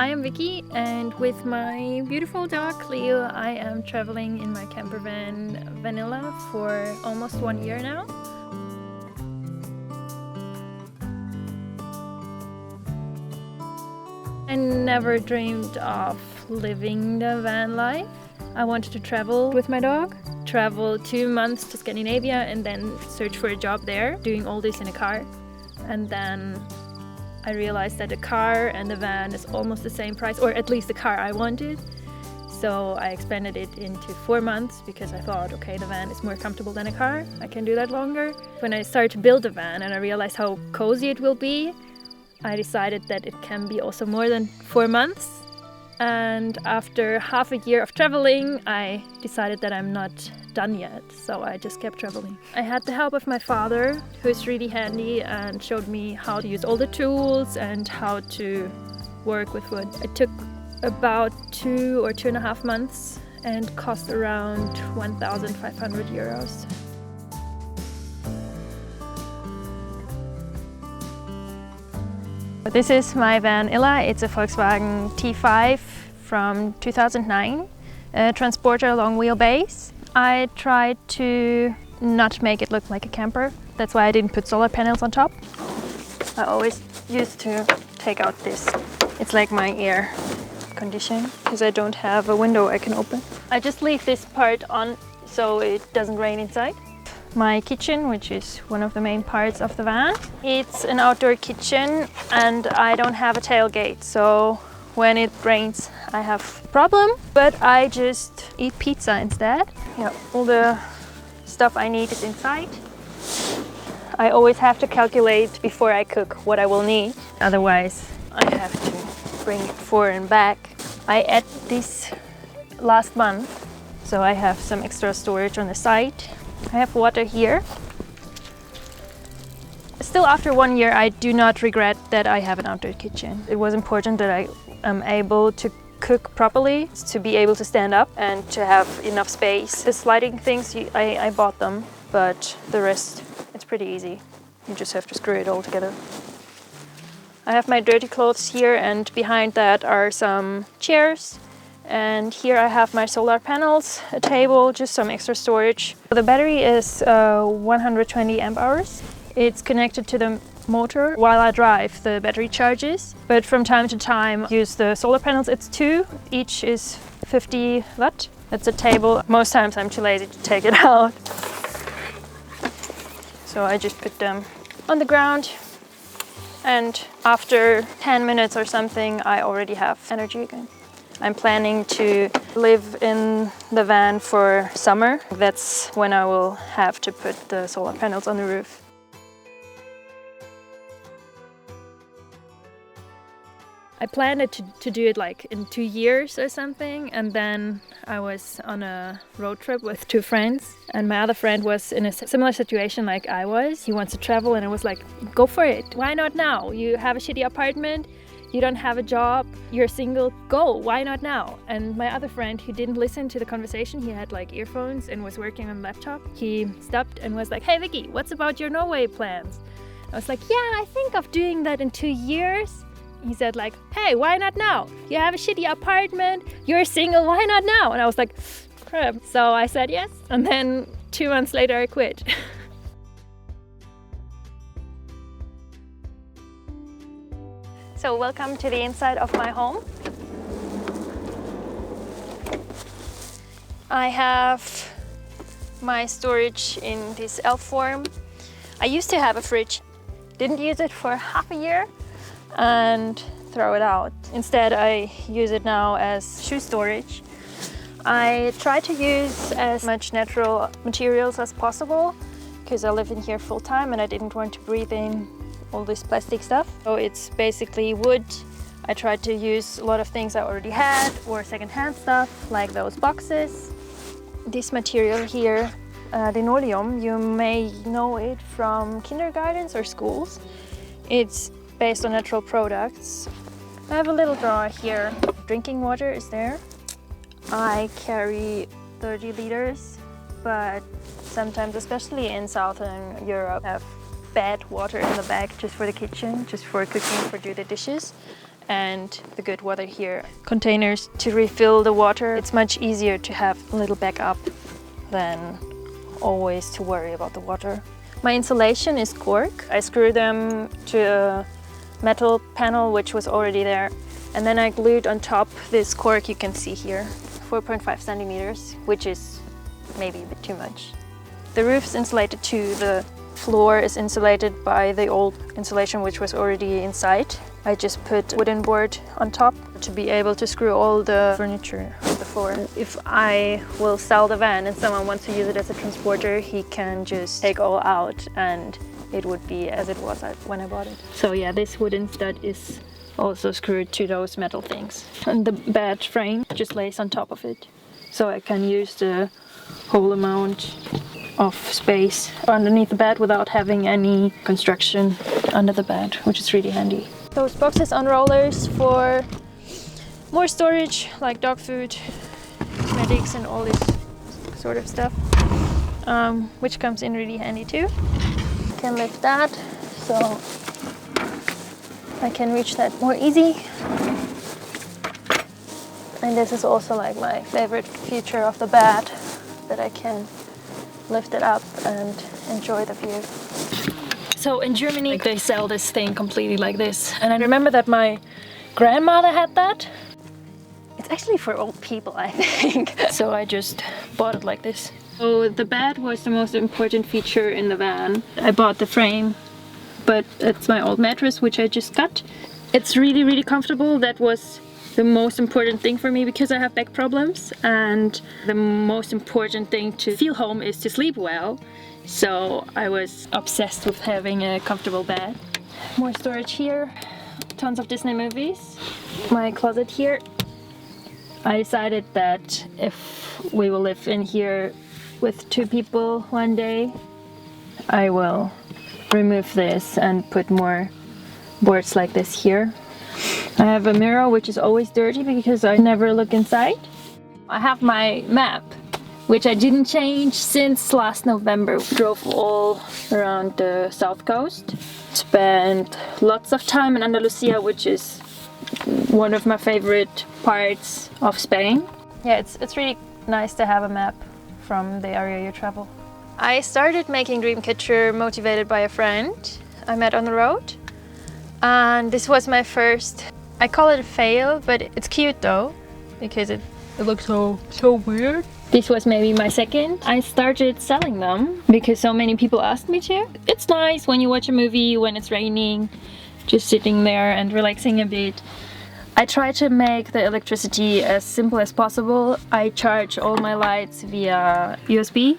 I am Viki, and with my beautiful dog Cleo, I am traveling in my camper van Vanlife for almost 1 year now. I never dreamed of living the van life. I wanted to travel with my dog, travel 2 months to Scandinavia and then search for a job there, doing all this in a car. And then I realized that the car and the van is almost the same price, or at least the car I wanted. So I expanded it into 4 months because I thought, okay, the van is more comfortable than a car. I can do that longer. When I started to build the van and I realized how cozy it will be, I decided that it can be also more than 4 months. And after half a year of traveling, I decided that I'm not done yet, so I just kept traveling. I had the help of my father, who is really handy and showed me how to use all the tools and how to work with wood. It took about 2 or 2.5 months and cost around 1,500 euros. This is my van Illa. It's a Volkswagen T5 from 2009, a transporter long wheelbase. I tried to not make it look like a camper. That's why I didn't put solar panels on top. I always used to take out this. It's like my air conditioning because I don't have a window I can open. I just leave this part on so it doesn't rain inside. My kitchen, which is one of the main parts of the van. It's an outdoor kitchen and I don't have a tailgate, so when it rains I have a problem, but I just eat pizza instead. Yeah, all the stuff I need is inside. I always have to calculate before I cook what I will need, otherwise I have to bring it forward and back. I add this last month, so I have some extra storage on the side. I have water here. Still, after 1 year, I do not regret that I have an outdoor kitchen. It was important that I am able to cook properly, to be able to stand up and to have enough space. The sliding things, I bought them, but the rest, it's pretty easy. You just have to screw it all together. I have my dirty clothes here, and behind that are some chairs. And here I have my solar panels, a table, just some extra storage. The battery is 120 amp hours. It's connected to the motor. While I drive, the battery charges, but from time to time use the solar panels. It's 2, each is 50 watt. That's a table. Most times I'm too lazy to take it out, so I just put them on the ground. And after 10 minutes or something, I already have energy again. I'm planning to live in the van for summer. That's when I will have to put the solar panels on the roof. I planned it to do it like in 2 years or something, and then I was on a road trip with 2 friends, and my other friend was in a similar situation like I was. He wants to travel, and I was like, go for it. Why not now? You have a shitty apartment. You don't have a job, you're single, go, why not now? And my other friend, who didn't listen to the conversation, he had like earphones and was working on a laptop. He stopped and was like, hey Viki, what's about your Norway plans? I was like, yeah, I think of doing that in 2 years. He said like, hey, why not now? You have a shitty apartment, you're single, why not now? And I was like, crap. So I said yes, and then 2 months later I quit. So welcome to the inside of my home. I have my storage in this L form. I used to have a fridge, didn't use it for half a year and throw it out. Instead, I use it now as shoe storage. I try to use as much natural materials as possible because I live in here full time and I didn't want to breathe in all this plastic stuff. So it's basically wood. I tried to use a lot of things I already had or secondhand stuff like those boxes. This material here, linoleum, you may know it from kindergartens or schools. It's based on natural products. I have a little drawer here. Drinking water is there. I carry 30 liters, but sometimes, especially in Southern Europe, I have bad water in the bag just for the kitchen, just for cooking, for do the dishes. and the good water here. Containers to refill the water. It's much easier to have a little backup than always to worry about the water. My insulation is cork. I screw them to a metal panel which was already there, and then I glued on top this cork you can see here, 4.5 centimeters, which is maybe a bit too much. The roof's insulated too. The floor is insulated by the old insulation which was already inside. I just put wooden board on top to be able to screw all the furniture on the floor. If I will sell the van and someone wants to use it as a transporter, he can just take all out and it would be as it was when I bought it. So yeah, this wooden stud is also screwed to those metal things. And the bed frame just lays on top of it. So I can use the whole amount of space underneath the bed without having any construction under the bed, which is really handy. Those boxes on rollers for more storage, like dog food, cosmetics and all this sort of stuff, which comes in really handy too. I can lift that, so I can reach that more easy. And this is also like my favorite feature of the bed, that I can lift it up and enjoy the view. So in Germany they sell this thing completely like this, and I remember that my grandmother had that. It's actually for old people, I think. So I just bought it like this. So the bed was the most important feature in the van. I bought the frame, but it's my old mattress which I just got. It's really, really comfortable. That was the most important thing for me because I have back problems, and the most important thing to feel home is to sleep well. So I was obsessed with having a comfortable bed. More storage here, tons of Disney movies. My closet here. I decided that if we will live in here with 2 people one day, I will remove this and put more boards like this here. I have a mirror which is always dirty because I never look inside. I have my map, which I didn't change since last November. Drove all around the south coast. Spent lots of time in Andalusia, which is one of my favorite parts of Spain. Yeah, it's really nice to have a map from the area you travel. I started making Dreamcatcher motivated by a friend I met on the road. And this was my first, I call it a fail, but it's cute though, because it looks so weird. This was maybe my second. I started selling them because so many people asked me to. It's nice when you watch a movie when it's raining, just sitting there and relaxing a bit. I try to make the electricity as simple as possible. I charge all my lights via USB.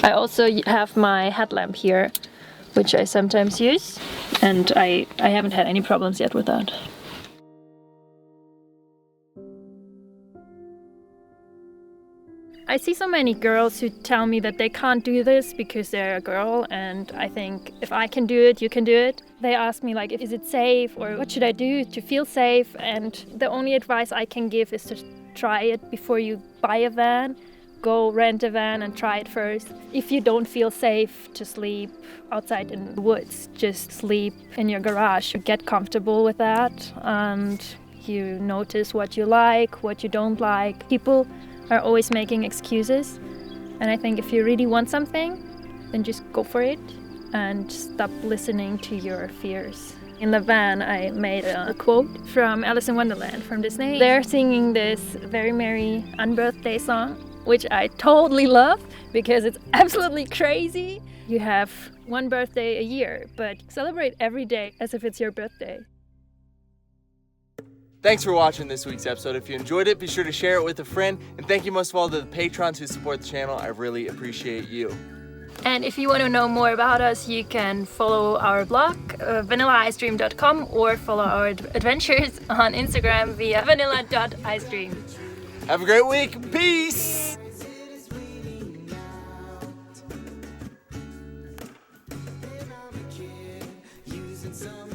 I also have my headlamp here, which I sometimes use, and I haven't had any problems yet with that. I see so many girls who tell me that they can't do this because they're a girl, and I think if I can do it, you can do it. They ask me like, is it safe, or what should I do to feel safe? And the only advice I can give is to try it before you buy a van. Go rent a van and try it first. If you don't feel safe to sleep outside in the woods, just sleep in your garage. Get comfortable with that, and you notice what you like, what you don't like. People are always making excuses, and I think if you really want something, then just go for it and stop listening to your fears. In the van I made a quote from Alice in Wonderland from Disney. They're singing this very merry unbirthday song, which I totally love because it's absolutely crazy. You have one birthday a year, but celebrate every day as if it's your birthday. Thanks for watching this week's episode. If you enjoyed it, be sure to share it with a friend. And thank you most of all to the patrons who support the channel. I really appreciate you. And if you want to know more about us, you can follow our blog, vanillaice.com, or follow our adventures on Instagram via vanilla.icedream. Have a great week. Peace! Using some